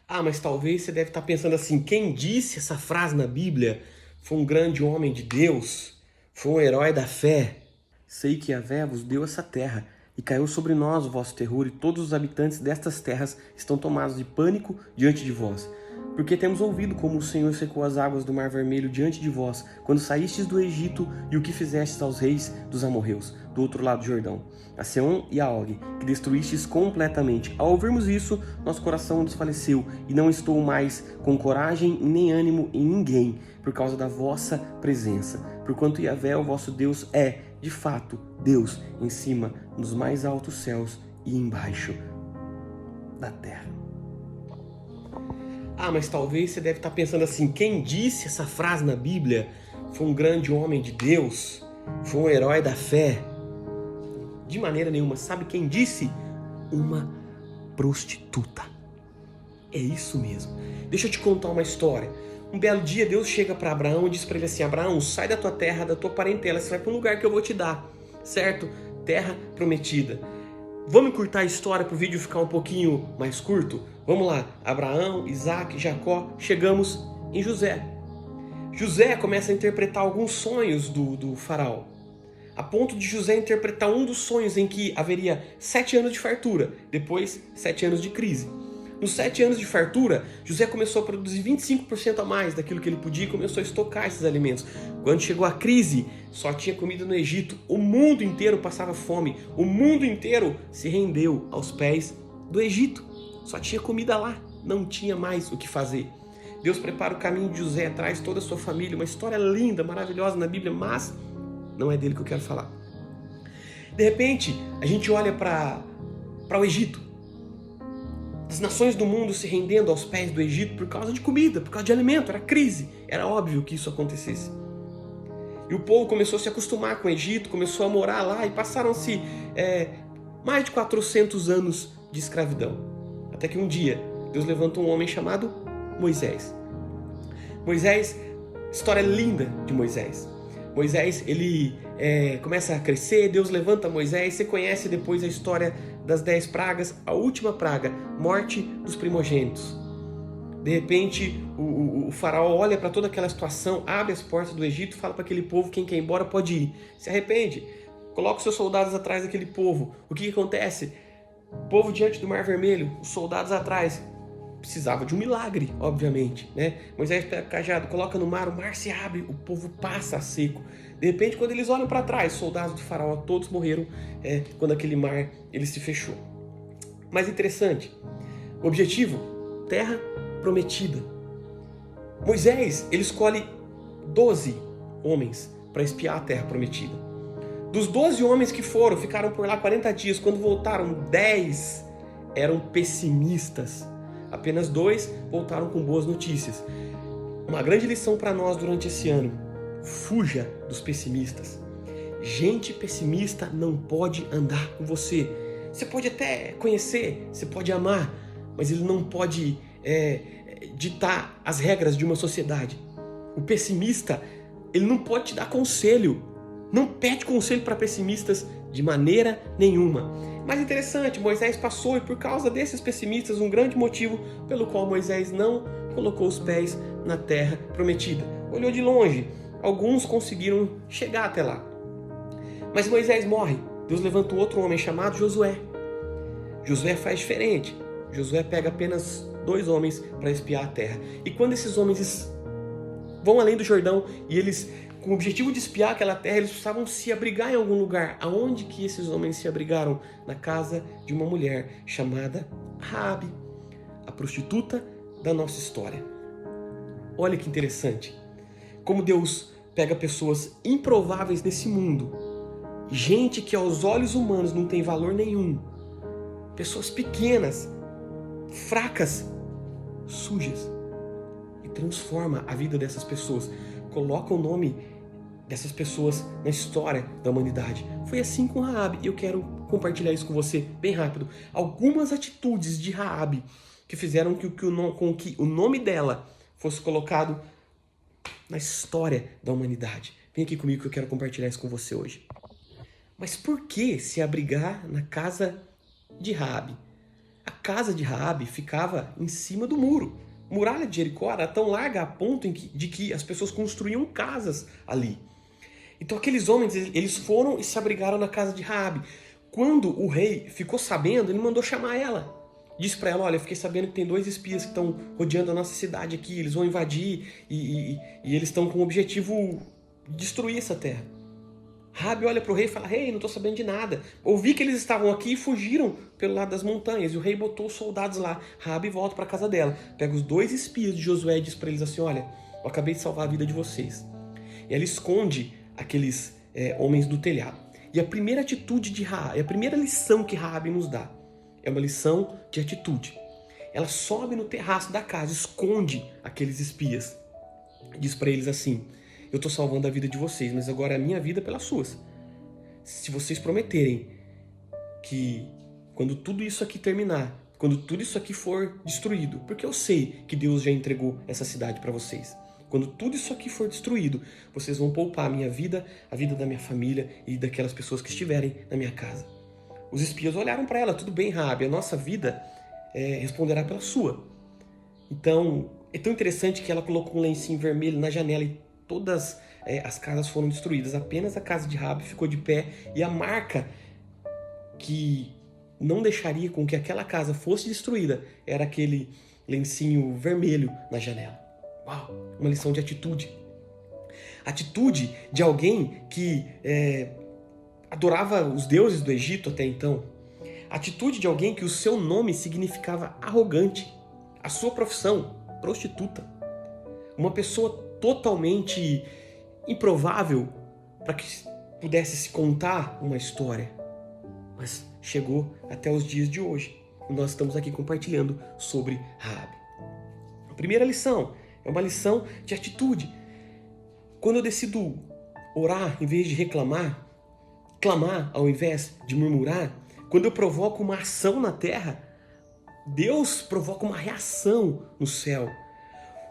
Mas talvez você deve estar pensando assim, quem disse essa frase na Bíblia foi um grande homem de Deus, foi um herói da fé. Sei que Yahvé vos deu essa terra, e caiu sobre nós o vosso terror, e todos os habitantes destas terras estão tomados de pânico diante de vós. Porque temos ouvido como o Senhor secou as águas do Mar Vermelho diante de vós, quando saístes do Egito, e o que fizestes aos reis dos amorreus, do outro lado do Jordão, a Seom e a Og, que destruístes completamente. Ao ouvirmos isso, nosso coração desfaleceu, e não estou mais com coragem nem ânimo em ninguém, por causa da vossa presença. Porquanto Yahvé, o vosso Deus, é, de fato, Deus em cima, nos mais altos céus e embaixo da terra. Mas talvez você deve estar pensando assim, quem disse essa frase na Bíblia foi um grande homem de Deus, foi um herói da fé. De maneira nenhuma. Sabe quem disse? Uma prostituta. É isso mesmo. Deixa eu te contar uma história. Um belo dia Deus chega para Abraão e diz para ele assim: Abraão, sai da tua terra, da tua parentela, você vai para um lugar que eu vou te dar, certo? Terra prometida. Vamos encurtar a história para o vídeo ficar um pouquinho mais curto? Vamos lá. Abraão, Isaac, Jacó, chegamos em José. José começa a interpretar alguns sonhos do faraó, a ponto de José interpretar um dos sonhos em que haveria 7 anos de fartura, depois 7 anos de crise. Nos 7 anos de fartura, José começou a produzir 25% a mais daquilo que ele podia e começou a estocar esses alimentos. Quando chegou a crise, só tinha comida no Egito, o mundo inteiro passava fome, o mundo inteiro se rendeu aos pés do Egito. Só tinha comida lá, não tinha mais o que fazer. Deus prepara o caminho de José, traz toda a sua família, uma história linda, maravilhosa na Bíblia, mas não é dele que eu quero falar. De repente, a gente olha para o Egito. As nações do mundo se rendendo aos pés do Egito por causa de comida, por causa de alimento, era crise. Era óbvio que isso acontecesse. E o povo começou a se acostumar com o Egito, começou a morar lá e passaram-se mais de 400 anos de escravidão. Até que um dia, Deus levantou um homem chamado Moisés. Moisés, história linda de Moisés. Moisés, ele começa a crescer, Deus levanta Moisés, você conhece depois a história das 10 pragas, a última praga, morte dos primogênitos. De repente, o faraó olha para toda aquela situação, abre as portas do Egito e fala para aquele povo, quem quer ir embora pode ir. Se arrepende, coloca os seus soldados atrás daquele povo. O que acontece? O povo diante do Mar Vermelho, os soldados atrás. Precisava de um milagre, obviamente, né? Moisés pega o cajado, coloca no mar, o mar se abre, o povo passa a seco. De repente, quando eles olham para trás, os soldados do faraó todos morreram quando aquele mar ele se fechou. Mais interessante, o objetivo, terra prometida. Moisés, ele escolhe 12 homens para espiar a terra prometida. Dos 12 homens que foram, ficaram por lá 40 dias, quando voltaram, 10 eram pessimistas. Apenas 2 voltaram com boas notícias. Uma grande lição para nós durante esse ano: fuja dos pessimistas. Gente pessimista não pode andar com você. Você pode até conhecer, você pode amar, mas ele não pode ditar as regras de uma sociedade. O pessimista, ele não pode te dar conselho. Não pede conselho para pessimistas de maneira nenhuma. Mas interessante, Moisés passou e por causa desses pessimistas, um grande motivo pelo qual Moisés não colocou os pés na terra prometida. Olhou de longe, alguns conseguiram chegar até lá. Mas Moisés morre, Deus levanta outro homem chamado Josué. Josué faz diferente, Josué pega apenas 2 homens para espiar a terra. E quando esses homens vão além do Jordão e eles, com o objetivo de espiar aquela terra, eles precisavam se abrigar em algum lugar. Aonde que esses homens se abrigaram? Na casa de uma mulher chamada Raabe, a prostituta da nossa história. Olha que interessante. Como Deus pega pessoas improváveis nesse mundo, gente que aos olhos humanos não tem valor nenhum, pessoas pequenas, fracas, sujas, e transforma a vida dessas pessoas, coloca o nome dessas pessoas na história da humanidade. Foi assim com Raabe, e eu quero compartilhar isso com você bem rápido. Algumas atitudes de Raabe que fizeram com que o nome dela fosse colocado na história da humanidade. Vem aqui comigo que eu quero compartilhar isso com você hoje. Mas por que se abrigar na casa de Raabe? A casa de Raabe ficava em cima do muro. A muralha de Jericó era tão larga a ponto de que as pessoas construíam casas ali. Então aqueles homens, eles foram e se abrigaram na casa de Raabe. Quando o rei ficou sabendo, ele mandou chamar ela. Disse para ela, olha, eu fiquei sabendo que tem 2 espias que estão rodeando a nossa cidade aqui, eles vão invadir e eles estão com o objetivo de destruir essa terra. Raabe olha para o rei e fala, rei, não estou sabendo de nada. Ouvi que eles estavam aqui e fugiram pelo lado das montanhas. E o rei botou os soldados lá. Raabe volta para a casa dela, pega os 2 espias de Josué e diz para eles assim, olha, eu acabei de salvar a vida de vocês. E ela esconde aqueles homens do telhado. E a primeira atitude de Raabe, a primeira lição que Raabe nos dá, é uma lição de atitude. Ela sobe no terraço da casa, esconde aqueles espias. Diz para eles assim, eu estou salvando a vida de vocês, mas agora é a minha vida pelas suas. Se vocês prometerem que quando tudo isso aqui terminar, quando tudo isso aqui for destruído, porque eu sei que Deus já entregou essa cidade para vocês. Quando tudo isso aqui for destruído, vocês vão poupar a minha vida, a vida da minha família e daquelas pessoas que estiverem na minha casa. Os espias olharam para ela, tudo bem, Raabe, a nossa vida responderá pela sua. Então, é tão interessante que ela colocou um lencinho vermelho na janela e todas as casas foram destruídas. Apenas a casa de Raabe ficou de pé e a marca que não deixaria com que aquela casa fosse destruída era aquele lencinho vermelho na janela. Uau, uma lição de atitude. Atitude de alguém que adorava os deuses do Egito até então. Atitude de alguém que o seu nome significava arrogante. A sua profissão, prostituta. Uma pessoa totalmente improvável para que pudesse se contar uma história. Mas chegou até os dias de hoje. E nós estamos aqui compartilhando sobre Raabe. A primeira lição é uma lição de atitude. Quando eu decido orar em vez de reclamar, clamar ao invés de murmurar, quando eu provoco uma ação na terra, Deus provoca uma reação no céu.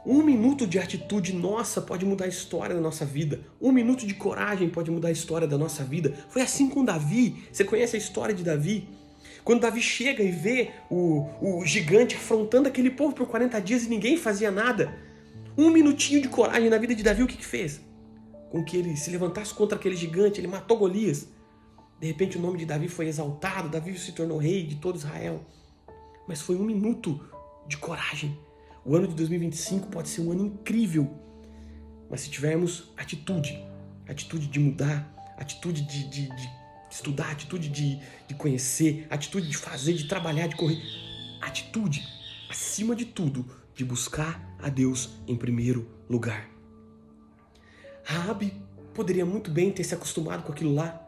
1 minuto de atitude nossa pode mudar a história da nossa vida. 1 minuto de coragem pode mudar a história da nossa vida. Foi assim com Davi. Você conhece a história de Davi? Quando Davi chega e vê o gigante afrontando aquele povo por 40 dias e ninguém fazia nada. 1 minutinho de coragem na vida de Davi, o que fez? Com que ele se levantasse contra aquele gigante, ele matou Golias. De repente o nome de Davi foi exaltado, Davi se tornou rei de todo Israel. Mas foi 1 minuto de coragem. O ano de 2025 pode ser um ano incrível, mas se tivermos atitude de mudar, atitude de estudar, atitude de conhecer, atitude de fazer, de trabalhar, de correr, atitude, acima de tudo, de buscar a Deus em primeiro lugar. Raabe poderia muito bem ter se acostumado com aquilo lá.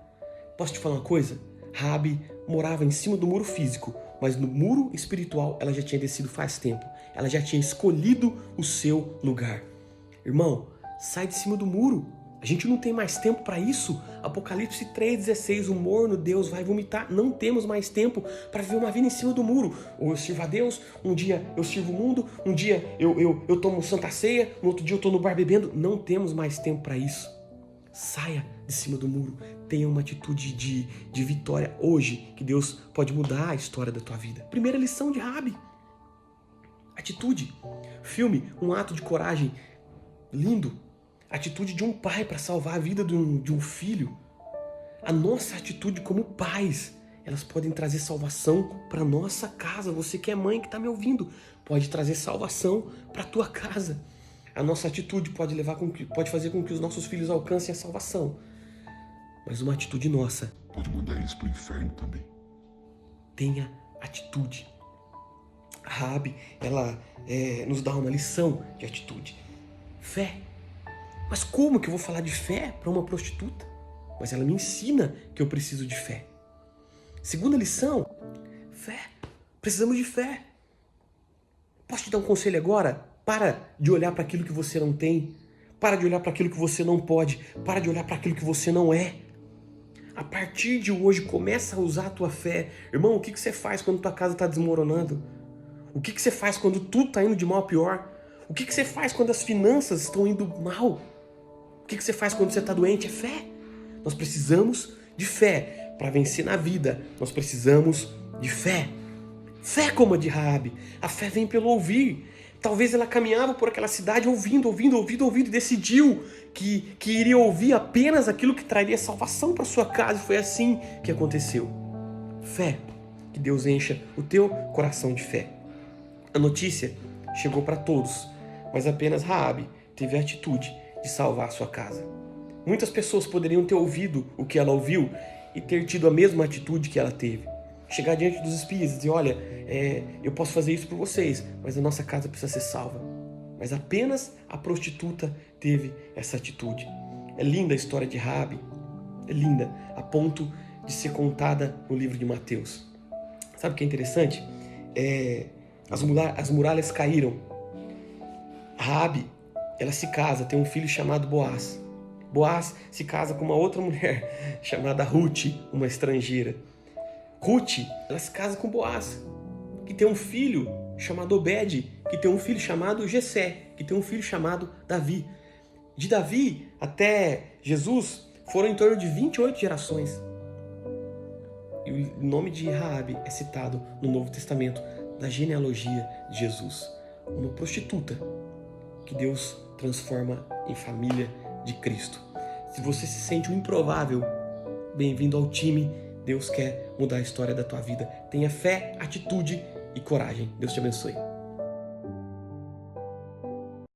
Posso te falar uma coisa? Raabe morava em cima do muro físico, mas no muro espiritual ela já tinha descido faz tempo. Ela já tinha escolhido o seu lugar. Irmão, sai de cima do muro. A gente não tem mais tempo para isso. Apocalipse 3,16, o morno Deus vai vomitar. Não temos mais tempo para viver uma vida em cima do muro. Ou eu sirvo a Deus, um dia eu sirvo o mundo, um dia eu tomo Santa Ceia, no outro dia eu estou no bar bebendo. Não temos mais tempo para isso. Saia de cima do muro. Tenha uma atitude de vitória hoje, que Deus pode mudar a história da tua vida. Primeira lição de Raabe. Atitude. Filme, um ato de coragem lindo. Atitude de um pai para salvar a vida de um filho. A nossa atitude como pais, elas podem trazer salvação para nossa casa. Você que é mãe que está me ouvindo, pode trazer salvação para a tua casa. A nossa atitude pode fazer com que os nossos filhos alcancem a salvação. Mas uma atitude nossa pode mandar eles para o inferno também. Tenha atitude. A Raabe, ela nos dá uma lição de atitude. Fé. Mas como que eu vou falar de fé para uma prostituta? Mas ela me ensina que eu preciso de fé. Segunda lição, fé. Precisamos de fé. Posso te dar um conselho agora? Para de olhar para aquilo que você não tem. Para de olhar para aquilo que você não pode. Para de olhar para aquilo que você não é. A partir de hoje, começa a usar a tua fé. Irmão, o que você faz quando tua casa está desmoronando? O que você faz quando tudo está indo de mal a pior? O que você faz quando as finanças estão indo mal? O que você faz quando você está doente? É fé. Nós precisamos de fé para vencer na vida. Nós precisamos de fé. Fé como a de Raabe. A fé vem pelo ouvir. Talvez ela caminhava por aquela cidade ouvindo e decidiu que iria ouvir apenas aquilo que traria salvação para sua casa. E foi assim que aconteceu. Fé. Que Deus encha o teu coração de fé. A notícia chegou para todos, mas apenas Raabe teve a atitude de salvar a sua casa. Muitas pessoas poderiam ter ouvido o que ela ouviu e ter tido a mesma atitude que ela teve. Chegar diante dos espias e dizer, olha, eu posso fazer isso por vocês, mas a nossa casa precisa ser salva. Mas apenas a prostituta teve essa atitude. É linda a história de Raabe, é linda, a ponto de ser contada no livro de Mateus. Sabe o que é interessante? As muralhas caíram. Raabe, ela se casa, tem um filho chamado Boaz. Boaz se casa com uma outra mulher chamada Ruth, uma estrangeira. Ruth, ela se casa com Boaz, que tem um filho chamado Obed, que tem um filho chamado Jessé, que tem um filho chamado Davi. De Davi até Jesus foram em torno de 28 gerações. E o nome de Raabe é citado no Novo Testamento, da genealogia de Jesus. Uma prostituta que Deus transforma em família de Cristo. Se você se sente um improvável, bem-vindo ao time. Deus quer mudar a história da tua vida. Tenha fé, atitude e coragem. Deus te abençoe.